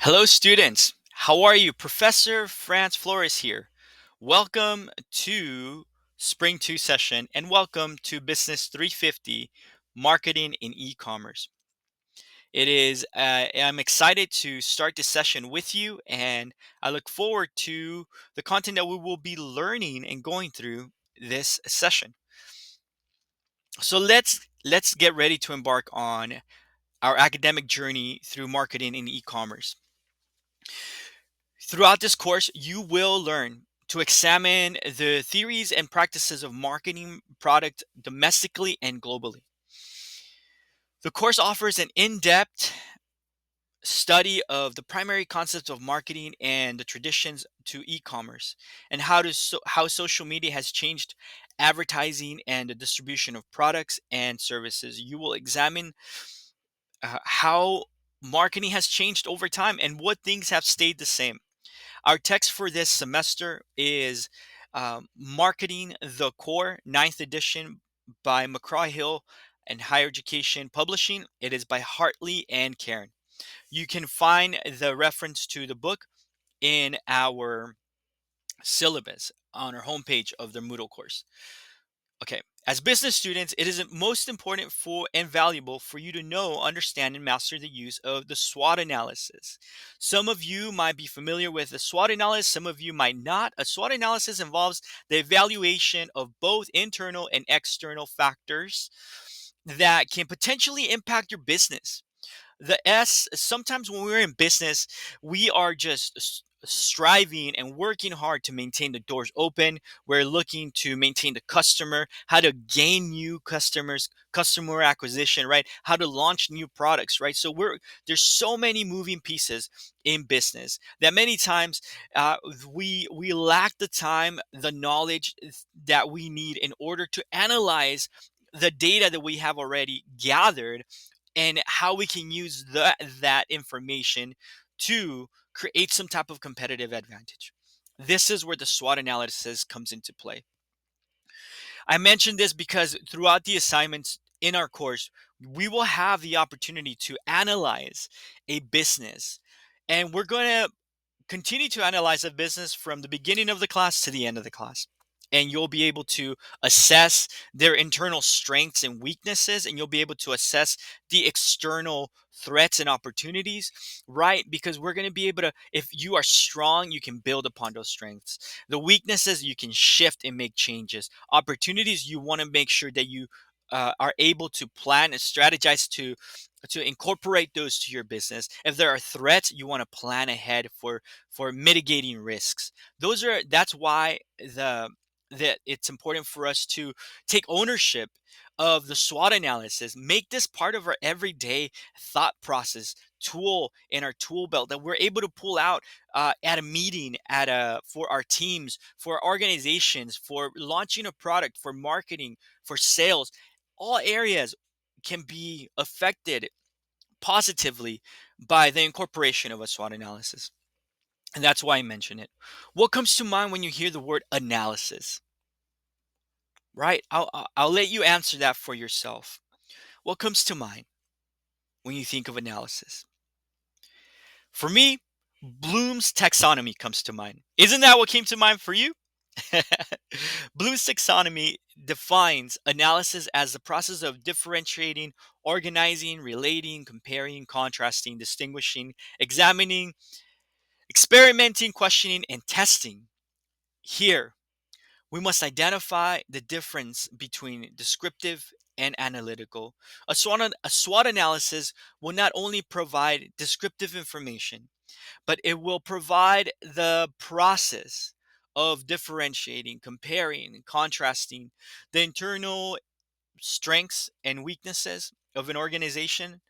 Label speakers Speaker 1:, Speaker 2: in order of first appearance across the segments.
Speaker 1: Hello, students. How are you? Professor Franz Flores here. Welcome to Spring 2 session and welcome to Business 350 Marketing in E-Commerce. I'm excited to start this session with you, and I look forward to the content that we will be learning and going through this session. So let's get ready to embark on our academic journey through marketing in e-commerce. Throughout this course, you will learn to examine the theories and practices of marketing product domestically and globally. The course offers an in-depth study of the primary concepts of marketing and the traditions to e-commerce and how social media has changed advertising and the distribution of products and services. You will examine how marketing has changed over time and what things have stayed the same. Our text for this semester is Marketing the Core, ninth edition by McGraw-Hill and Higher Education Publishing. It is by Hartley and Karen. You can find the reference to the book in our syllabus on our homepage of the Moodle course. Okay, as business students, it is most important for and valuable for you to know, understand, and master the use of the SWOT analysis. Some of you might be familiar with the SWOT analysis, some of you might not. A SWOT analysis involves the evaluation of both internal and external factors that can potentially impact your business. The S, sometimes when we're in business, we are just striving and working hard to maintain the doors open. We're looking to maintain the customer, how to gain new customers, customer acquisition, right? How to launch new products, right? So there's so many moving pieces in business that many times we lack the time, the knowledge that we need in order to analyze the data that we have already gathered and how we can use that information to create some type of competitive advantage. This is where the SWOT analysis comes into play. I mentioned this because throughout the assignments in our course, we will have the opportunity to analyze a business, and we're going to continue to analyze a business from the beginning of the class to the end of the class. And you'll be able to assess their internal strengths and weaknesses, and you'll be able to assess the external threats and opportunities, right? Because we're going to be able to, if you are strong, you can build upon those strengths. The weaknesses, you can shift and make changes. Opportunities, you want to make sure that you are able to plan and strategize to incorporate those to your business. If there are threats, you want to plan ahead for mitigating risks. That's why that it's important for us to take ownership of the SWOT analysis, make this part of our everyday thought process tool in our tool belt that we're able to pull out at a meeting, at a for our teams, for organizations, for launching a product, for marketing, for sales. All areas can be affected positively by the incorporation of a SWOT analysis. And that's why I mention it. What comes to mind when you hear the word analysis? Right? I'll let you answer that for yourself. What comes to mind when you think of analysis? For me, Bloom's taxonomy comes to mind. Isn't that what came to mind for you? Bloom's taxonomy defines analysis as the process of differentiating, organizing, relating, comparing, contrasting, distinguishing, examining, experimenting, questioning, and testing. Here, we must identify the difference between descriptive and analytical. A SWOT analysis will not only provide descriptive information, but it will provide the process of differentiating, comparing, and contrasting the internal strengths and weaknesses of an organization,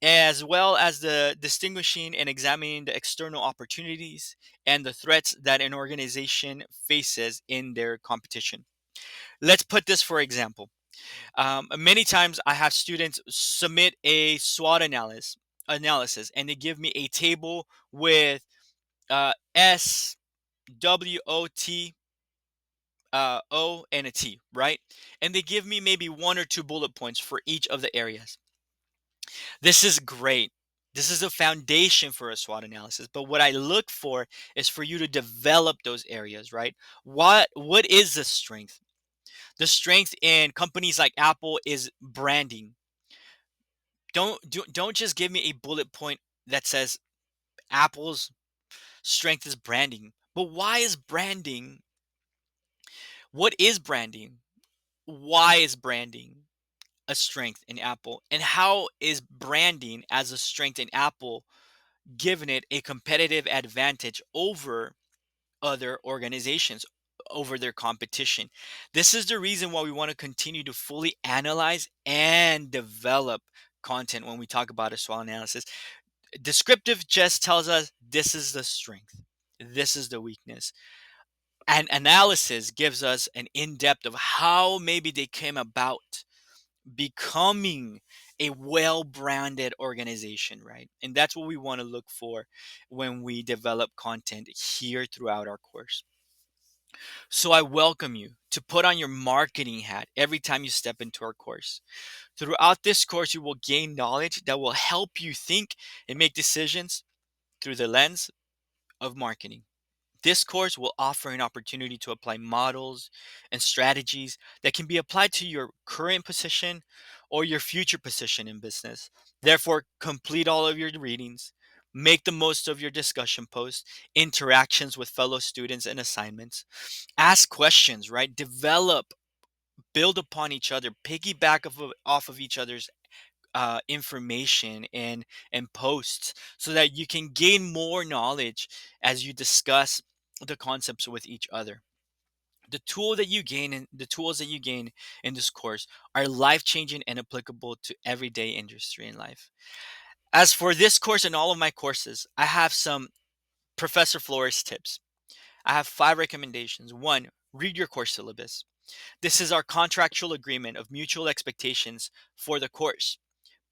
Speaker 1: as well as the distinguishing and examining the external opportunities and the threats that an organization faces in their competition. Let's put this for example. Many times I have students submit a SWOT analysis and they give me a table with S, W, O, T, O, and a T, right? And they give me maybe one or two bullet points for each of the areas. This is great This is a foundation for a SWOT analysis. But what I look for is for you to develop those areas, right? What is the strength? The strength in companies like Apple is branding. Don't just give me a bullet point that says Apple's strength is branding. But why is branding? What is branding? Why is branding a strength in Apple? And how is branding as a strength in Apple giving it a competitive advantage over other organizations, over their competition? This is the reason why we want to continue to fully analyze and develop content when we talk about a SWOT analysis. Descriptive just tells us this is the strength, this is the weakness. And analysis gives us an in-depth of how maybe they came about becoming a well-branded organization, right? And that's what we want to look for when we develop content here throughout our course. So I welcome you to put on your marketing hat every time you step into our course. Throughout this course, you will gain knowledge that will help you think and make decisions through the lens of marketing. This course will offer an opportunity to apply models and strategies that can be applied to your current position or your future position in business. Therefore, complete all of your readings, make the most of your discussion posts, interactions with fellow students, and assignments. Ask questions, right? Develop, build upon each other, piggyback off of each other's information and posts so that you can gain more knowledge as you discuss the concepts with each other. The tools that you gain in this course are life changing and applicable to everyday industry in life. As for this course and all of my courses, I have some Professor Flores tips. I have 5 recommendations. One, read your course syllabus. This is our contractual agreement of mutual expectations for the course.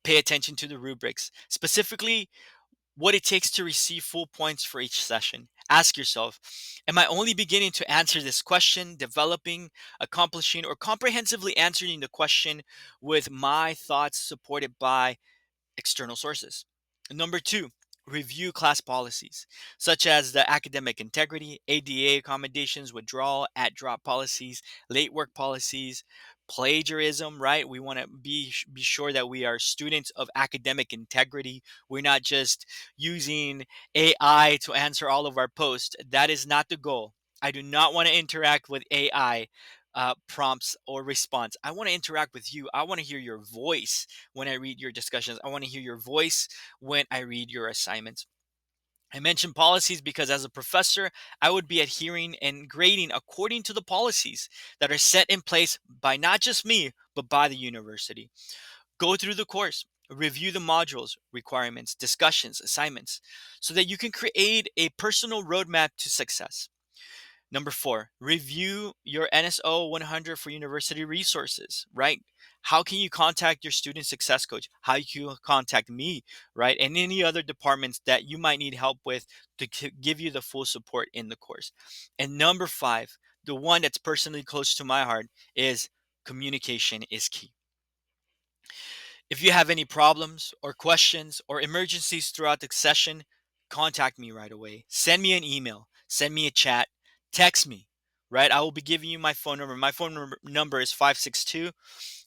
Speaker 1: Pay attention to the rubrics, specifically what it takes to receive full points for each session. Ask yourself, am I only beginning to answer this question, developing, accomplishing, or comprehensively answering the question with my thoughts supported by external sources? Number two, review class policies, such as the academic integrity, ADA accommodations, withdrawal, at drop policies, late work policies, plagiarism, right? We want to be sure that we are students of academic integrity. We're not just using AI to answer all of our posts. That is not the goal. I do not want to interact with AI prompts or response. I want to interact with you. I want to hear your voice when I read your discussions. I want to hear your voice when I read your assignments. I mentioned policies because as a professor, I would be adhering and grading according to the policies that are set in place by not just me, but by the university. Go through the course, review the modules, requirements, discussions, assignments, so that you can create a personal roadmap to success. Number four, review your NSO 100 for university resources, right? How can you contact your student success coach? How you can contact me, right? And any other departments that you might need help with to give you the full support in the course. And number five, the one that's personally close to my heart is communication is key. If you have any problems or questions or emergencies throughout the session, contact me right away. Send me an email, send me a chat, text me, right? I will be giving you my phone number. My phone number is 562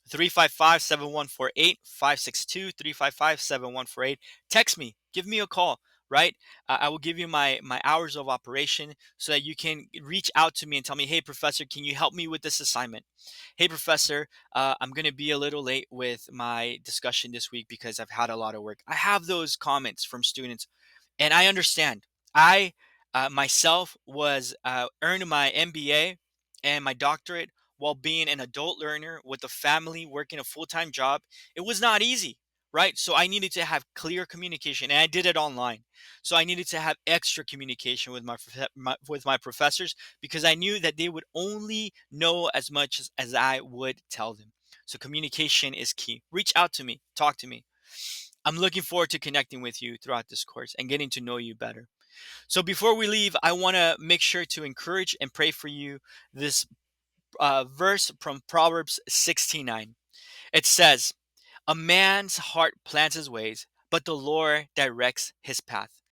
Speaker 1: 355 7148. 562 355 7148. Text me, give me a call, right? I will give you my hours of operation so that you can reach out to me and tell me, hey, professor, can you help me with this assignment? Hey, professor, I'm going to be a little late with my discussion this week because I've had a lot of work. I have those comments from students, and I understand. I myself was earned my MBA and my doctorate while being an adult learner with a family, working a full-time job. It was not easy, right? So I needed to have clear communication, and I did it online. So I needed to have extra communication with with my professors because I knew that they would only know as much as I would tell them. So communication is key. Reach out to me, talk to me. I'm looking forward to connecting with you throughout this course and getting to know you better. So before we leave, I want to make sure to encourage and pray for you this verse from Proverbs 16:9. It says, "A man's heart plans his ways, but the Lord directs his path.